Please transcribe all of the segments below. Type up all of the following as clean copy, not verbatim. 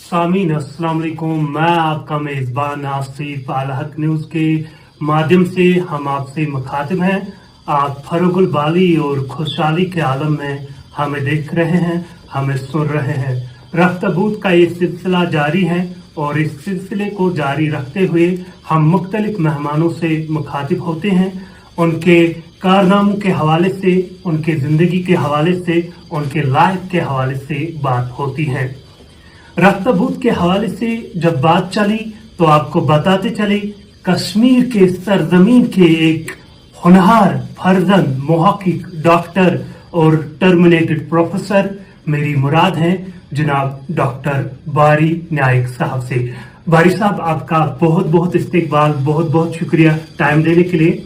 सामीन अस्सलाम वालेकुम। मैं आपका मेज़बान आसिफ अल हक न्यूज़ के माध्यम से हम आपसे मुखातिब हैं। आप फरोगुल बाली और खुशहाली के आलम में हमें देख रहे हैं, हमें सुन रहे हैं। रफ्ताबूत का ये सिलसिला जारी है और इस सिलसिले को जारी रखते हुए हम मुख्तलिफ मेहमानों से मुखातिब होते हैं। उनके कारनामों के हवाले से, उनके ज़िंदगी के हवाले से, उनके लाइफ के हवाले से बात होती है। रफ्ताबूत के हवाले से जब बात चली तो आपको बताते चले, कश्मीर के सरजमीन के एक होनहार फर्जंद, मुहक्किक, डॉक्टर और टर्मिनेटेड प्रोफेसर मेरी मुराद हैं जनाब डॉक्टर बारी नाइक साहब से। बारी साहब, आपका बहुत बहुत इस्तकबाल, बहुत बहुत शुक्रिया टाइम देने के लिए।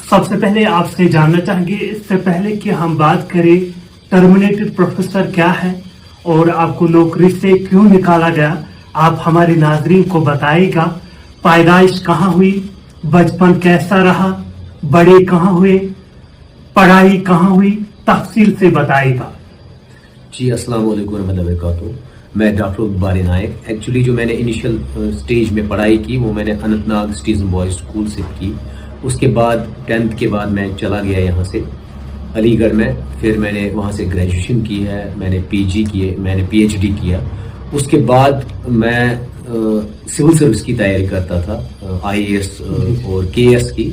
सबसे पहले आपसे जानना चाहेंगे, इससे पहले कि हम बात करें टर्मिनेटेड प्रोफेसर क्या है और आपको नौकरी से क्यों निकाला गया, आप हमारे नाजरीन को बताइएगा। पैदाइश कहाँ हुई, बचपन कैसा रहा, बड़े कहाँ हुए, पढ़ाई कहाँ हुई, तफसील से बताइएगा। जी, अस्सलाम वालेकुम रहमतुल्लाहि व बरकातहू। मैं डॉक्टर बारी नाइक। एक्चुअली जो मैंने इनिशियल स्टेज में पढ़ाई की वो मैंने अनंतनाग सिटीजन बॉयज स्कूल से की। उसके बाद 10th के बाद मैं चला गया यहाँ से अलीगढ़ में, फिर मैंने वहाँ से ग्रेजुएशन की है, मैंने पीजी किए, मैंने पीएचडी किया। उसके बाद मैं सिविल सर्विस की तैयारी करता था, आईएएस और केएस की।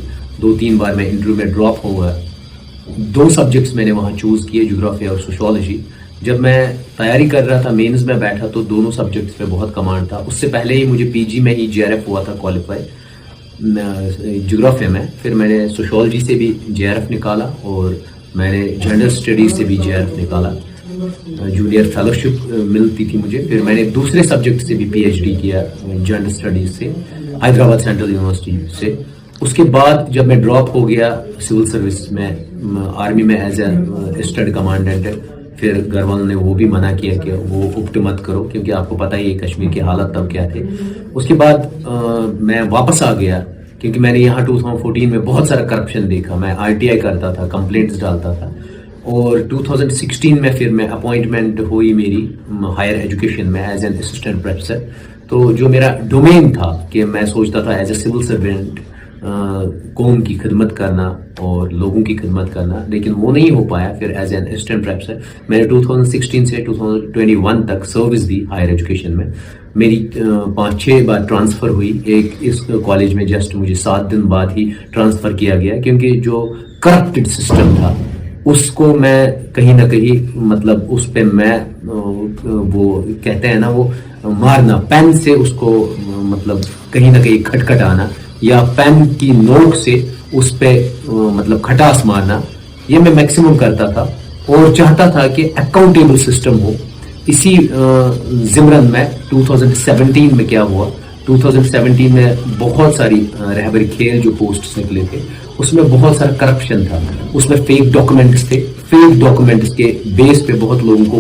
2-3 बार मैं इंटरव्यू में ड्रॉप हुआ। 2 सब्जेक्ट्स मैंने वहाँ चूज़ किए, ज्योग्राफी और सोशोलॉजी। जब मैं तैयारी कर रहा था, मेंस में बैठा तो दोनों सब्जेक्ट्स पे बहुत कमांड था। उससे पहले ही मुझे पीजी में ही जेआरएफ हुआ था क्वालिफाई ज्योग्राफी में। फिर मैंने सोशोलॉजी से भी जेआरएफ निकाला और मैंने जनरल स्टडीज से भी जेआरएफ निकाला, जूनियर फेलोशिप मिलती थी मुझे। फिर मैंने दूसरे सब्जेक्ट से भी पीएचडी किया जनरल स्टडीज से, हैदराबाद सेंट्रल यूनिवर्सिटी से। उसके बाद जब मैं ड्रॉप हो गया सिविल सर्विस में, आर्मी में एज ए स्टड कमांडेंट, फिर घर वालों ने वो भी मना किया कि वो उपट मत करो, क्योंकि आपको पता ही है कश्मीर की हालत तब क्या थे। उसके बाद मैं वापस आ गया, क्योंकि मैंने यहाँ 2014 में बहुत सारा करप्शन देखा। मैं आरटीआई करता था, कंप्लेंट्स डालता था। और 2016 में फिर मैं अपॉइंटमेंट हुई मेरी हायर एजुकेशन में एज एन असिस्टेंट प्रोफेसर। तो जो मेरा डोमेन था कि मैं सोचता था एज ए सिविल सर्वेंट कौम की खिदमत करना और लोगों की खिदमत करना, लेकिन वो नहीं हो पाया। फिर एज एन असिस्टेंट प्रोफेसर मैंने 2016 से 2021 तक सर्विस दी हायर एजुकेशन में। मेरी 5-6 बार ट्रांसफ़र हुई। एक इस कॉलेज में जस्ट मुझे 7 दिन बाद ही ट्रांसफ़र किया गया, क्योंकि जो करप्टेड सिस्टम था उसको मैं कहीं ना कहीं, मतलब उस पे मैं वो कहते हैं ना, वो मारना पेन से, उसको मतलब कहीं ना कहीं खटखटाना या पेन की नोक से उस पे मतलब खटास मारना, ये मैं मैक्सिमम करता था और चाहता था कि अकाउंटेबल सिस्टम हो। इसी ज़िमरन में 2017 में क्या हुआ, 2017 में बहुत सारी रहबरी खेल जो पोस्ट्स निकले थे उसमें बहुत सारा करप्शन था। उसमें फेक डॉक्यूमेंट्स थे। फेक डॉक्यूमेंट्स के बेस पे बहुत लोगों को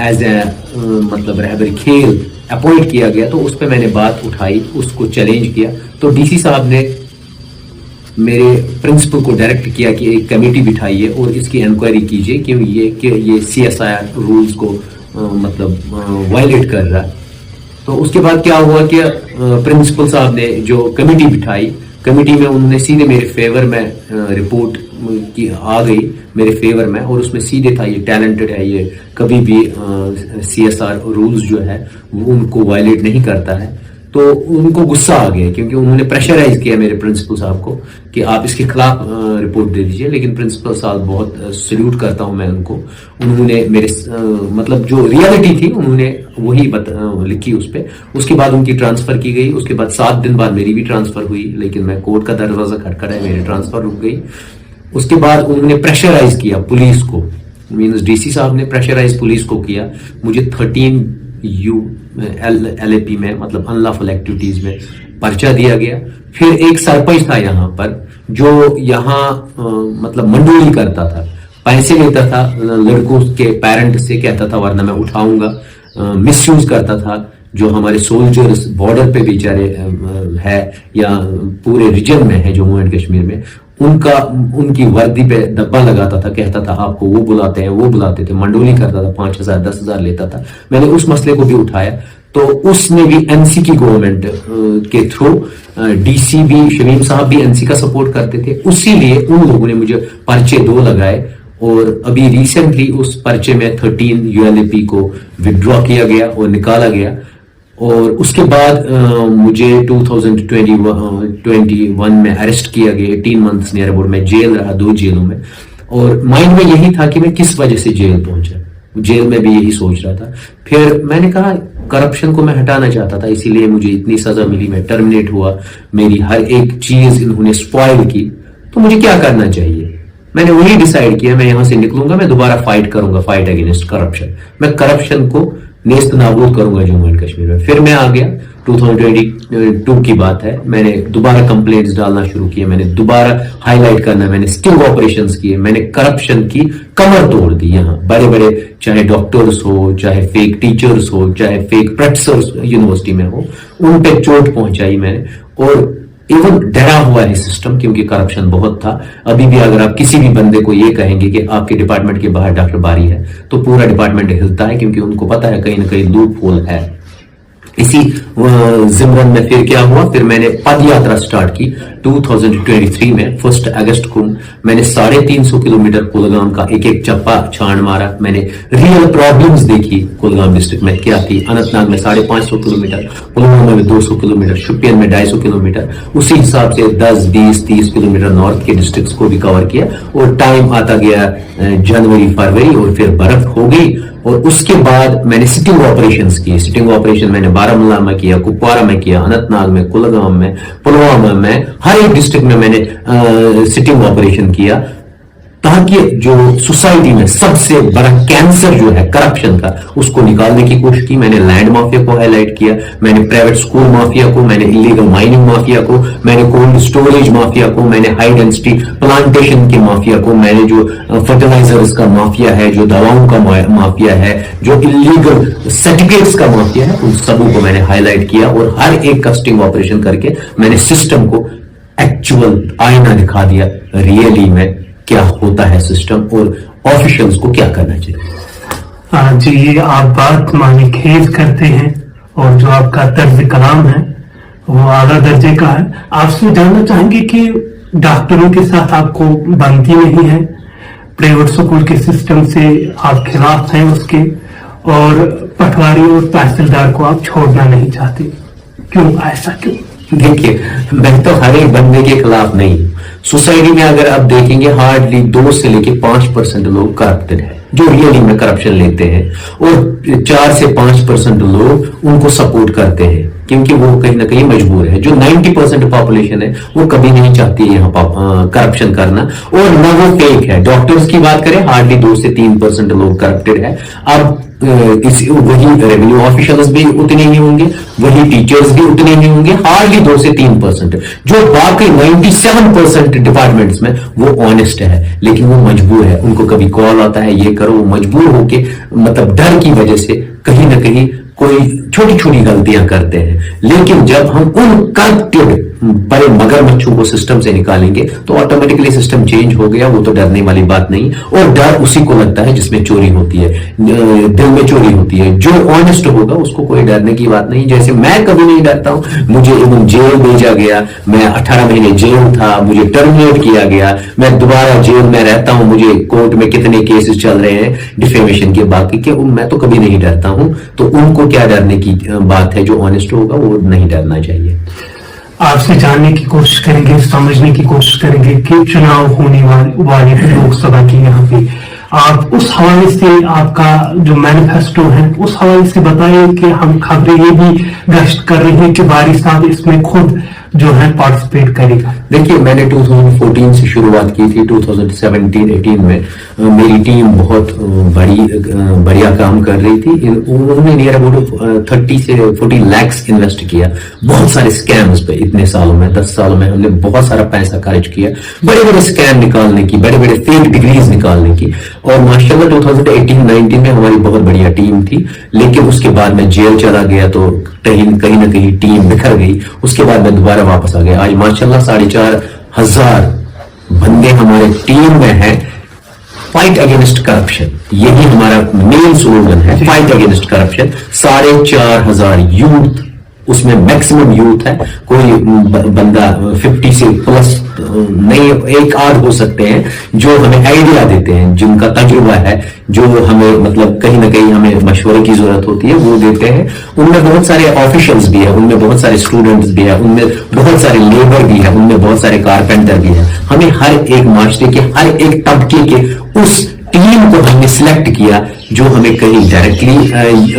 एज ए मतलब रहबरी खेल अपॉइंट किया गया। तो उस पर मैंने बात उठाई, उसको चैलेंज किया। तो डीसी साहब ने मेरे प्रिंसिपल को डायरेक्ट किया कि एक कमेटी बिठाइए और इसकी इंक्वायरी कीजिए कि ये सीएसआईआर रूल्स को मतलब वायलेट कर रहा है। तो उसके बाद क्या हुआ कि प्रिंसिपल साहब ने जो कमेटी बिठाई, कमेटी में उन्होंने सीधे मेरे फेवर में रिपोर्ट की आ गई मेरे फेवर में, और उसमें सीधे था ये टैलेंटेड है, ये कभी भी सीएसआर रूल्स जो है वो उनको वायलेट नहीं करता है। तो उनको गुस्सा आ गया, क्योंकि उन्होंने प्रेशराइज किया मेरे प्रिंसिपल साहब को कि आप इसके खिलाफ रिपोर्ट दे दीजिए। लेकिन प्रिंसिपल साहब, बहुत सल्यूट करता हूं मैं उनको, उन्होंने मेरे मतलब जो रियलिटी थी उन्होंने वही लिखी उस पर। उसके बाद उनकी ट्रांसफर की गई। उसके बाद 7 दिन बाद मेरी भी ट्रांसफर हुई, लेकिन मैं कोर्ट का दरवाजा खटखटाया, मेरी ट्रांसफर रुक गई। उसके बाद उन्होंने प्रेशराइज किया पुलिस को, मीन्स डीसी साहब ने प्रेशराइज पुलिस को किया। मुझे 13 LAP में, मतलब अनलॉफुल एक्टिविटीज में पर्चा दिया गया। फिर एक सरपंच था यहाँ पर जो यहाँ मतलब मंडोली करता था, पैसे लेता था लड़कों के पेरेंट से, कहता था वरना मैं उठाऊंगा। मिसयूज करता था जो हमारे सोल्जर्स बॉर्डर पे बेचारे है या पूरे रीजन में है जम्मू एंड कश्मीर में, ان کی وردی پہ دبا لگاتا تھا, کہتا تھا آپ کو وہ بلاتے ہیں, وہ بلاتے تھے, منڈولی کرتا تھا, 5,000 10,000 لیتا تھا. میں نے اس مسئلے کو بھی اٹھایا, تو اس نے بھی این سی کی گورنمنٹ کے تھرو, ڈی سی بھی, شمیم صاحب بھی این سی کا سپورٹ کرتے تھے, اسی لیے ان لوگوں نے مجھے پرچے 2 لگائے. اور ابھی ریسنٹلی اس پرچے میں 13 ULAP کو وڈرا کیا گیا اور نکالا گیا. اور اس کے بعد مجھے 2021 میں اریسٹ کیا گیا, 18 months نیئر اباؤٹ میں جیل رہا, 2 جیلوں میں. اور مائنڈ میں یہی تھا کہ میں کس وجہ سے جیل پہنچا, جیل میں بھی یہی سوچ رہا تھا. پھر میں نے کہا کرپشن کو میں ہٹانا چاہتا تھا, اسی لیے مجھے اتنی سزا ملی, میں ٹرمینیٹ ہوا, میری ہر ایک چیز انہوں نے سپوائل کی. تو مجھے کیا کرنا چاہیے, میں نے وہی ڈیسائیڈ کیا, میں یہاں سے نکلوں گا, میں دوبارہ فائٹ کروں گا, فائٹ اگینسٹ کرپشن. میں کرپشن کو نیست نابود کروں گا جموں اینڈ کشمیر میں. پھر میں آ گیا, 2022 کی بات ہے, میں نے دوبارہ کمپلینٹس ڈالنا شروع کیے, میں نے دوبارہ ہائی لائٹ کرنا, میں نے اسٹنگ آپریشنز کیے, میں نے کرپشن کی کمر توڑ دی. یہاں بڑے بڑے چاہے ڈاکٹرز ہو, چاہے فیک ٹیچرز ہو, چاہے فیک پروفیسرز یونیورسٹی میں ہو, ان پہ چوٹ پہنچائی میں نے. اور ایون ڈرا ہوا ہے سسٹم, کیونکہ کرپشن بہت تھا. ابھی بھی اگر آپ کسی بھی بندے کو یہ کہیں گے کہ آپ کے ڈپارٹمنٹ کے باہر ڈاکٹر باری ہے, تو پورا ڈپارٹمنٹ ہلتا ہے, کیونکہ ان کو پتا ہے کہیں نہ کہیں لوپ ہول ہے. اسی ضمن میں پھر کیا ہوا, پھر میں نے پد یاترا سٹارٹ کی 2023 میں. 1 اگست کو میں نے 350 کلومیٹر کولگام کا ایک ایک چپا چھان مارا. میں نے ریئل پرابلمز دیکھی کولگام ڈسٹرکٹ میں کیا تھی. اننت ناگ میں 550 کلومیٹر, پلوامہ میں 200 کلومیٹر, شوپین میں 250 کلومیٹر. اسی حساب سے 10 20 30 کلومیٹر نارتھ کے ڈسٹرکٹس کو بھی کور کیا. اور ٹائم آتا گیا جنوری فروری, اور پھر برف ہو گئی. اور اس کے بعد میں نے سٹنگ آپریشنز کی. سٹنگ آپریشن میں نے بارامولہ میں کیا, کپوارہ میں کیا, اننت ناگ میں, کولگام میں, پلوامہ میں, ہر ایک ڈسٹرکٹ میں میں نے سٹنگ آپریشن کیا, تاکہ جو سوسائٹی میں سب سے بڑا کینسر جو ہے کرپشن کا, اس کو نکالنے کی کوشش کی. میں نے لینڈ مافیا کو ہائی لائٹ کیا, میں نے پرائیویٹ اسکول مافیا کو, میں نے انلیگل مائننگ مافیا کو, میں نے کولڈ اسٹوریج مافیا کو, میں نے ہائی ڈینسٹی پلانٹیشن کے مافیا کو, میں نے جو فرٹیلائزرز کا مافیا ہے, جو دواؤں کا مافیا ہے, جو انلیگل سرٹیفکیٹس کا مافیا ہے, ان سبوں کو میں نے ہائی لائٹ کیا. اور ہر ایک کا سٹنگ آپریشن کر کے میں نے سسٹم کو ایکچوئل آئینہ دکھا دیا, ریئلی میں کیا ہوتا ہے سسٹم, اور آفیشلز کو کیا کرنا چاہیے. جی, یہ آپ بات معنی خیز کرتے ہیں, اور جو آپ کا طرز کلام ہے وہ اعلیٰ درجے کا ہے. آپ سے جاننا چاہیں گے کہ ڈاکٹروں کے ساتھ آپ کو بنتی نہیں ہے, پرائیویٹ اسکول کے سسٹم سے آپ خلاف ہیں اس کے, اور پٹواری اور تحصیلدار کو آپ چھوڑنا نہیں چاہتے, کیوں, ایسا کیوں؟ دیکھیے, میں تو ہر ایک بندے کے خلاف نہیں. سوسائٹی میں اگر آپ دیکھیں گے ہارڈلی 2 سے لے کے 5% لوگ کرپٹڈ ہیں, جو ریئلی میں کرپشن لیتے ہیں, اور 4 سے 5% لوگ ان کو سپورٹ کرتے ہیں, کیونکہ وہ کہیں نہ کہیں مجبور ہے. جو 90% پاپولیشن ہے وہ کبھی نہیں چاہتی ہے یہاں کرپشن کرنا, اور نہ وہ فیک ہے. ڈاکٹرز کی بات کریں, ہارڈلی 2 سے 3% لوگ کرپٹڈ ہے. اب وہی ریونیو آفیشلز بھی اتنے ہی ہوں گے, وہی ٹیچرز بھی اتنے ہی ہوں گے, ہارڈلی 2 سے 3%. جو باقی 97% ڈپارٹمنٹس میں وہ آنےسٹ ہے, لیکن وہ مجبور ہے. ان کو کبھی کال آتا ہے یہ کرو, وہ مجبور ہو کے, مطلب ڈر کی وجہ سے کہیں نہ کہیں کوئی چھوٹی چھوٹی غلطیاں کرتے ہیں. لیکن جب ہم ان کرپٹڈ بڑے مگر مچھوں کو سسٹم سے نکالیں گے تو آٹومیٹکلی سسٹم چینج ہو گیا. وہ تو ڈرنے والی بات نہیں, اور ڈر اسی کو لگتا ہے جس میں چوری ہوتی ہے, دل میں چوری ہوتی ہے. جو آنےسٹ ہوگا اس کو کوئی ڈرنے کی بات نہیں. جیسے میں کبھی نہیں ڈرتا ہوں, مجھے ایون جیل بھیجا گیا, میں 18 مہینے جیل تھا, مجھے ٹرمینیٹ کیا گیا, میں دوبارہ جیل میں رہتا ہوں, مجھے کورٹ میں کتنے کیسز چل رہے ہیں ڈیفیمیشن کے, باقی کے میں تو کبھی نہیں ڈرتا ہوں. تو ان کو کیا ڈرنے کی بات ہے, جو آنےسٹ ہوگا وہ نہیں ڈرنا چاہیے. آپ سے جاننے کی کوشش کریں گے, سمجھنے کی کوشش کریں گے کہ چناؤ ہونے والے لوک سبھا کی یہاں پہ آپ اس حوالے سے آپ کا جو مینیفیسٹو ہے اس حوالے سے بتائیں کہ ہم خبریں یہ بھی گشت کر رہے ہیں کہ باری صاحب اس میں خود جو ہے پارٹیسپیٹ کرے گا. دیکھیے, میں نے 2014 سے شروعات کی تھی. 2017-18 میں میری ٹیم بہت بڑھیا کام کر رہی تھی. انہوں نے نیئر اباؤٹ 30 سے 40 lakhs انویسٹ کیا بہت سارے اسکیمز پہ. اتنے سالوں میں 10 سالوں میں ہم نے بہت سارا پیسہ خرچ کیا بڑے بڑے اسکیم نکالنے کی, بڑے بڑے فیک ڈگریز نکالنے کی. اور ماشاءاللہ 2018-19 میں ہماری بہت بڑھیا ٹیم تھی. لیکن اس کے بعد میں جیل چلا گیا تو کہیں نہ کہیں ٹیم بکھر گئی. اس کے بعد میں دوبارہ واپس آ گیا. آج ماشاءاللہ 4,500 बंदे हमारे टीम में हैं, फाइट अगेंस्ट करप्शन, यही हमारा मेन स्लोगन है, फाइट अगेंस्ट करप्शन। 4,500 यूथ, उसमें मैक्सिमम यूथ है, कोई बंदा 50 से प्लस नहीं, एक आध हो सकते हैं जो हमें आइडिया देते हैं, जिनका तजुर्बा है, जो हमें मतलब कहीं ना कहीं हमें मशवरे की जरूरत होती है, वो देते हैं। उनमें बहुत सारे ऑफिशियल्स भी है, उनमें बहुत सारे स्टूडेंट्स भी है, उनमें बहुत सारे लेबर भी है, उनमें बहुत सारे कारपेंटर भी है। हमें हर एक माशरे के हर एक तबके के उस टीम को हमने सिलेक्ट किया जो हमें कहीं डायरेक्टली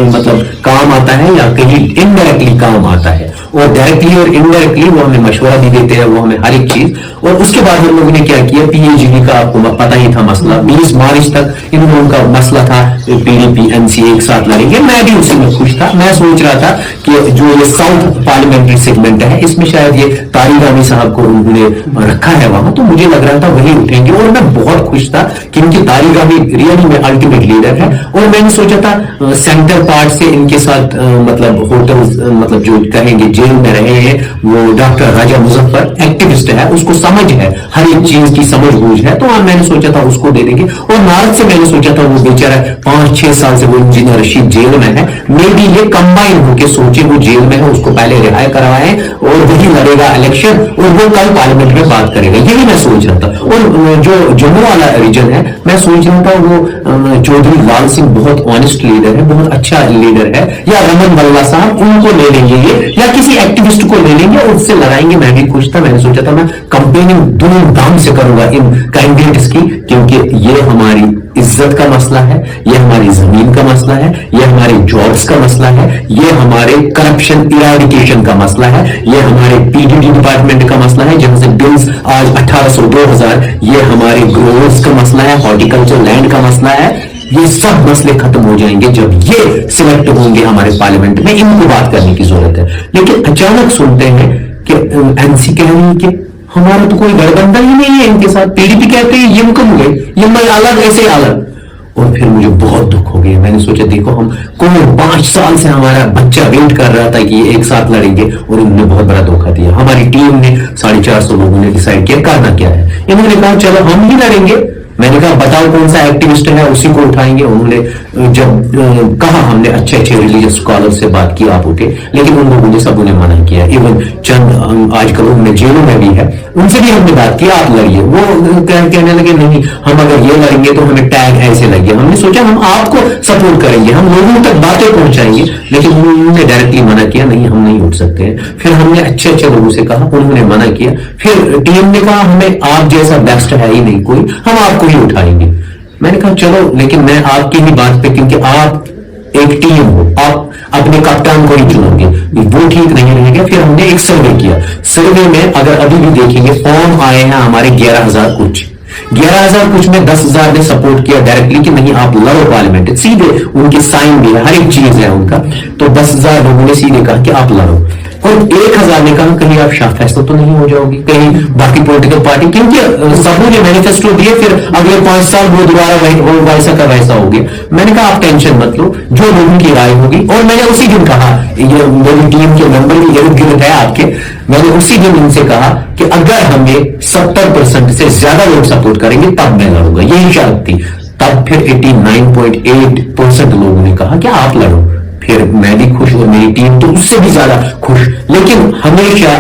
मतलब काम आता है या कहीं इनडायरेक्टली काम आता है, और डायरेक्टली और इनडायरेक्टली वो हमें मशवरा भी देते हैं, वो हमें हर एक चीज। और उसके बाद हम लोगों ने क्या किया, पीएचडी का आपको पता ही था मसला, 20 मार्च तक इन्होंने उनका मसला था पीडीपी एनसी एक साथ लड़ेंगे, मैं भी उसी में खुश था। मैं सोच रहा था कि जो ये साउथ पार्लियामेंट्री सेगमेंट है इसमें शायद ये तारिक रामी साहब को उन्होंने रखा है वहां, तो मुझे लग रहा था वही उठेंगे, और मैं बहुत खुश था क्योंकि तारिक रामी रियली में अल्टीमेट लीडर है। और मैंने सोचा था सेंटर पार्ट से इनके साथ मतलब होटल्स मतलब जो कहेंगे जेल में रहे हैं वो डॉक्टर राजा मुजफ्फर एक्टिविस्ट है, उसको समझ है, हर एक चीज की समझ बूझ है, तो मैंने सोचा था उसको दे देंगे। और नार्थ से मैंने सोचा था वो बेचारा 5-6 साल से वो इंजीनियर रशीद जेल में है, मे बी ये कंबाइन होके सोचे वो जेल में है, उसको पहले रिहाई करवाएं और वही लड़ेगा इलेक्शन और वो कल पार्लियामेंट में बात करेगा, यही मैं सोच रहा था। और जो जम्मू वाला रीजन है, मैं सोच रहा था वो चौधरी लाल सिंह बहुत ऑनेस्ट लीडर है, बहुत अच्छा लीडर है, या रमन बल्ला साहब, उनको ले लेंगे ये, या किसी एक्टिविस्ट को ले लेंगे और उससे लड़ाएंगे। मैं भी खुश था, मैंने सोचा था मैं कंपेनिंग धूमधाम से करूंगा इन कैंडिडेट्स की, क्योंकि ये हमारी इज्जत का मसला है, ये हमारी जमीन का मसला है, ये हमारे जॉब्स का मसला है, ये हमारे करप्शन इराडिकेशन का मसला है, ये हमारे पीडीडी डिपार्टमेंट का मसला है जहां से बिल्स आज 1800 2000, ये हमारे ग्रोवर्स का मसला है, हॉर्टिकल्चर लैंड का मसला है। ये सब मसले खत्म हो जाएंगे जब ये सिलेक्ट होंगे हमारे पार्लियामेंट में, इनको बात करने की जरूरत है। लेकिन अचानक सुनते हैं कि एनसी कह रही है कि हमारा तो कोई गठबंधन ही नहीं है इनके साथ, पीडीपी कहते हैं ये मुकम गए, ये मैं अलग ऐसे अलग। और फिर मुझे बहुत दुख हो गया, मैंने सोचा देखो हम कौन 5 साल से हमारा बच्चा वेट कर रहा था कि ये एक साथ लड़ेंगे और इन्होंने बहुत बड़ा धोखा दिया। हमारी टीम ने 450 लोगों ने डिसाइड किया करना क्या है, इन्होंने कहा चलो हम ही लड़ेंगे। मैंने कहा बताओ कौन सा एक्टिविस्ट है, उसी को उठाएंगे। उन्होंने जब कहा, हमने अच्छे अच्छे रिलीजियस स्कॉलर से बात की आप उठे, लेकिन उन लोगों ने सबों ने मना किया। इवन चंद आजकल उनमें जेलों में भी है, उनसे भी हमने बात की आप लड़िए, वो कहने लगे नहीं हम अगर ये लड़ेंगे तो हमें टैग ऐसे लगे। हमने सोचा हम आपको सपोर्ट करेंगे, हम लोगों तक बातें पहुंचाएंगे, लेकिन उन्होंने डायरेक्टली मना किया, नहीं हम नहीं उठ सकते हैं। फिर हमने अच्छे अच्छे लोगों से कहा, उन्होंने मना किया। फिर टीम ने कहा हमें आप जैसा बेस्ट है ही नहीं कोई, हम आपको ही उठाएंगे। मैंने कहा चलो, लेकिन मैं आपकी ही बात पे, क्योंकि आप एक टीम हो, आप अपने कप्तान को ही चुनोगे, वो ठीक नहीं रहेगा। फिर हमने एक सर्वे किया, सर्वे में अगर अभी भी देखेंगे फॉर्म आए हैं हमारे 11,000 कुछ, 11,000 कुछ में 10,000 ने सपोर्ट किया डायरेक्टली कि नहीं आप लड़ो पार्लियामेंट, सीधे उनके साइन भी है, हर एक चीज है उनका। तो 10,000 लोगों ने सीधे कहा कि आप लड़ो, और 1,000 ने कहा कहीं आप शाह फैसला तो नहीं हो जाओगे, कहीं बाकी पॉलिटिकल पार्टी, क्योंकि सबों ने मैनिफेस्टो दिए, फिर अगले 5 साल वो दोबारा वैसा का वैसा हो गया। मैंने कहा आप टेंशन मत लो, जो लोगों की राय होगी। और मैंने उसी दिन कहा, ये मेरी टीम के मेंबर भी इर्द गिर्द है आपके, मैंने उसी दिन उनसे कहा कि अगर हमें 70% से ज्यादा लोग सपोर्ट करेंगे तब मैं लड़ूंगा, यही शर्त थी। तब फिर 89.8% लोगों ने कहा कि आप लड़ो। फिर मैं भी खुश और मेरी टीम तो उससे भी ज्यादा खुश। लेकिन हमेशा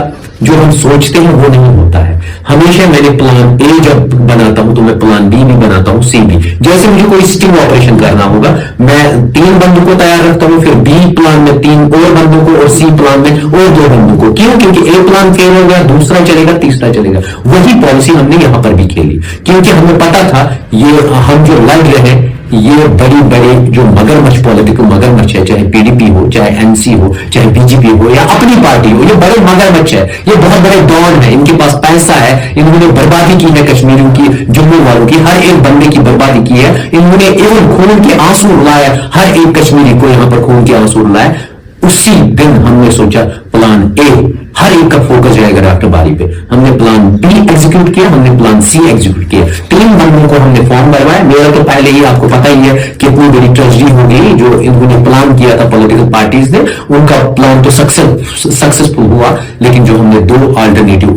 जो हम सोचते हैं वो नहीं होता है। हमेशा मैंने प्लान ए जब बनाता हूं तो मैं प्लान बी भी बनाता हूं, सी भी। जैसे मुझे कोई स्टिंग ऑपरेशन करना होगा, मैं 3 बंदों को तैयार रखता हूं, फिर बी प्लान में 3 और बंदों को और सी प्लान में और 2 बंदों को। क्यों? क्योंकि ए प्लान फेल हो गया, दूसरा चलेगा, तीसरा चलेगा। वही पॉलिसी हमने यहां पर भी खेली, क्योंकि हमें पता था ये हम जो लड़ रहे हैं ये बड़ी बड़ी जो मगरमच्छ पॉलिटिकल मगरमच्छ है, चाहे पीडीपी हो, चाहे एनसी हो, चाहे बीजेपी हो या अपनी पार्टी हो, ये बड़े मगरमच्छ है, ये बहुत बड़े डॉन है, इनके पास पैसा है, इन्होंने बर्बादी की है कश्मीरियों की, जम्मू वालों की, हर एक बंदे की बर्बादी की है इन्होंने। एवं खून के आंसू रुलाया, हर एक कश्मीरी को यहां पर खून के आंसू रुलाया। उसी दिन हमने सोचा प्लान ए, हर एक का फोकस जाएगा डॉक्टर बारी पे। हमने प्लान बी एग्जीक्यूट किया, हमने प्लान सी एग्जीक्यूट किया। 3 बंदों को हमने फॉर्म भरवाया। मेरा तो पहले ही आपको पता ही है कितनी बड़ी ट्रेजेडी हो गई जो इन्होंने प्लान प्लान किया था पॉलिटिकल पार्टीज ने, उनका प्लान तो सक्सेसफुल हुआ, लेकिन जो हमने 2 अल्टरनेटिव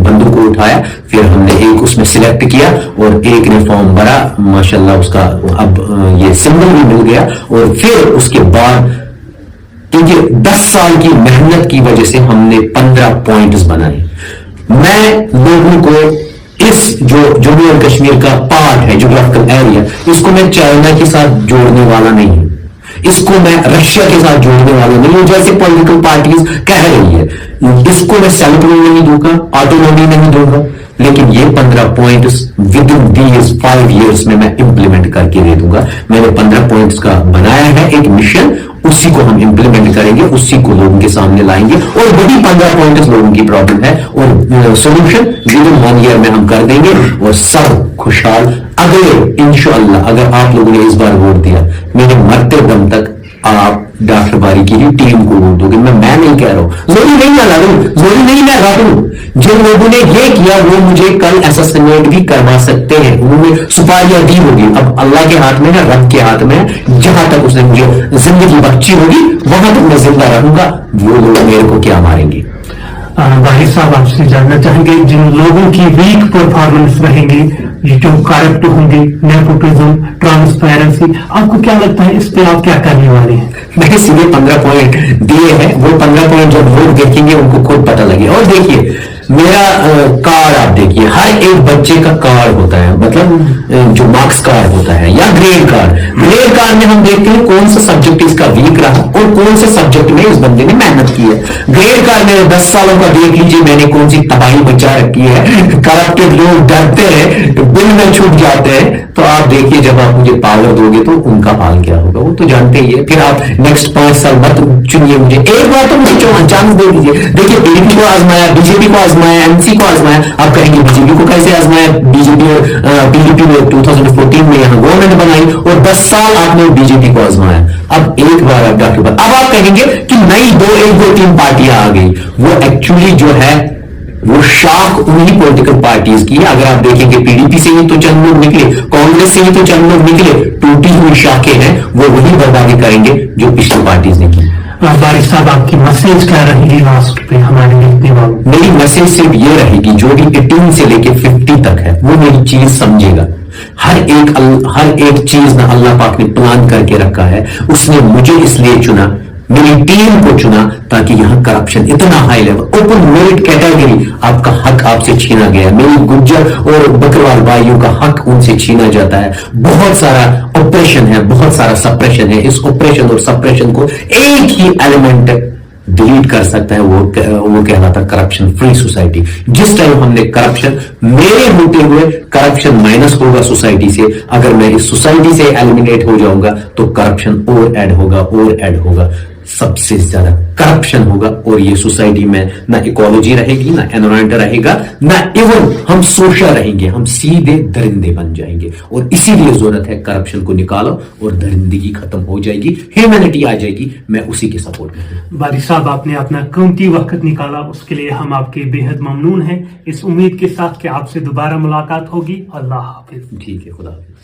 बंदों को उठाया, फिर हमने एक उसमें सिलेक्ट किया और एक ने फॉर्म भरा, माशाल्लाह उसका अब ये सिंबल भी मिल गया। और फिर उसके बाद क्योंकि 10 साल की मेहनत की वजह से हमने 15 पॉइंट्स बनाए। मैं लोगों को इस जो जम्मू और कश्मीर का पार्ट है, ज्योग्राफिकल एरिया, इसको मैं चाइना के साथ जोड़ने वाला नहीं हूं, इसको मैं रशिया के साथ जोड़ने वाला नहीं हूं जैसे पॉलिटिकल पार्टीज कह रही है। इसको मैं सेल्फ रूल नहीं दूंगा, ऑटोनॉमी नहीं दूंगा, लेकिन ये 15 points with in these 5 years में मैं इंप्लीमेंट करके दे दूंगा। मैंने 15 पॉइंट्स का बनाया है एक मिशन, उसी को हम इंप्लीमेंट करेंगे, उसी को लोगों के सामने लाएंगे, और वही 15 पॉइंट्स लोगों की प्रॉब्लम है और सोल्यूशन विद इन 1 year में हम कर देंगे और सब खुशहाल। अगले इंशाअल्लाह अगर आप लोगों ने इस बार वोट दिया, मेरे मरते दम तक आप डॉक्टर बारी की ही टीम को वोट दोगे। मैं नहीं कह रहा हूं, जोरी नहीं मैं लड़ू, जोरी नहीं मैं लड़ू। जिन लोगों ने ये किया वो मुझे कल असैसिनेट भी करवा सकते हैं, उन्होंने सुपारियां दी होगी। अब अल्लाह के हाथ में है, रब के हाथ में है, जहां तक उसने मुझे जिंदगी बख्शी होगी वहां तक मैं जिंदा रहूंगा। वो लोग मेरे को क्या मारेंगे? भाई साहब, आपसे जानना चाहेंगे, जिन लोगों की वीक परफॉर्मेंस रहेंगी, जो करप्ट होंगे, नेपोटिज्म, ट्रांसपेरेंसी, आपको क्या लगता है इस पे आप क्या करने वाले हैं? मैंने सीधे 15 पॉइंट दिए हैं, वो 15 पॉइंट जब लोग देखेंगे उनको खुद पता लगे। और देखिए मेरा कार्ड आप देखिए, हर एक बच्चे का कार्ड होता है, मतलब जो मार्क्स कार्ड होता है या ग्रेड कार्ड। ग्रेड कार्ड में हम देखते हैं कौन सा सब्जेक्ट इसका वीक रहा और कौन से सब्जेक्ट में इस बंदे ने मेहनत की है। ग्रेड कार्ड में 10 सालों का देख लीजिए मैंने कौन सी तबाही बचा रखी है। करप्टेड लोग डरते हैं, बिल में छूट जाते हैं। तो आप देखिए जब आप मुझे पावर दोगे तो उनका हाल क्या होगा, वो तो जानते ही है। फिर आप नेक्स्ट 5 साल मत चुनिए मुझे, एक बार तो मुझे चांस दे दीजिए। देखिए पीडीपी को आजमाया, बीजेपी को आजमाया, एमसी को आजमाया, आप कहेंगे बीजेपी को कैसे आजमाया? बीजेपी और पीडीपी ने 2014 में यहां गवर्नमेंट बनाई और 10 साल आपने बीजेपी को आजमाया। अब एक बार आप डॉक्टर, अब आप कहेंगे कि नई 1-2-3 पार्टियां आ गई। वो एक्चुअली जो है वो शाख उन्हीं पॉलिटिकल पार्टीज की है। अगर आप देखेंगे पीडीपी से ही तो चंद लोग निकले, कांग्रेस से ही तो चंद लोग निकले, टूटी हुई शाखें हैं, वो वही बर्बादी करेंगे जो पिछली पार्टीज ने की। बारिश साहब, आपकी मैसेज क्या रहेगी लास्ट पे हमारे देखने वालों? मेरी मैसेज सिर्फ ये रहेगी, जो भी 18 से लेके 50 तक है वो मेरी चीज समझेगा। हर एक चीज ना अल्लाह पाक ने प्लान करके रखा है। उसने मुझे इसलिए चुना, मेरी टीम को चुना, ताकि यहां करप्शन इतना high level, open merit category, आपका हक आपसे छीना गया। मेरी गुज्जर और बकरवाल भाइयों का हक उनसे छीना जाता है। बहुत सारा ऑपरेशन है, बहुत सारा सप्रेशन है। इस ऑपरेशन और सप्रेशन को एक ही एलिमेंट डिलीट कर सकता है, वो कहलाता करप्शन फ्री सोसाइटी। जिस टाइम हमने करप्शन, मेरे होते हुए करप्शन माइनस होगा सोसाइटी से, अगर मैं इस सोसाइटी से एलिमिनेट हो जाऊंगा तो करप्शन और ऐड होगा, सबसे ज्यादा करप्शन होगा। और ये सोसाइटी में ना इकोलॉजी रहेगी, ना एनवायरमेंट रहेगा, ना इवन हम सोशल रहेंगे, हम सीधे दरिंदे बन जाएंगे। और इसीलिए जरूरत है करप्शन को निकालो और दरिंदगी खत्म हो जाएगी, ह्यूमैनिटी आ जाएगी। मैं उसी के सपोर्ट में हूं। बारिश साहब, आपने अपना कीमती वक्त निकाला, उसके लिए हम आपके बेहद ममनून हैं। इस उम्मीद के साथ कि आपसे दोबारा मुलाकात होगी। अल्लाह हाफिज। ठीक है, खुदा हाफिज।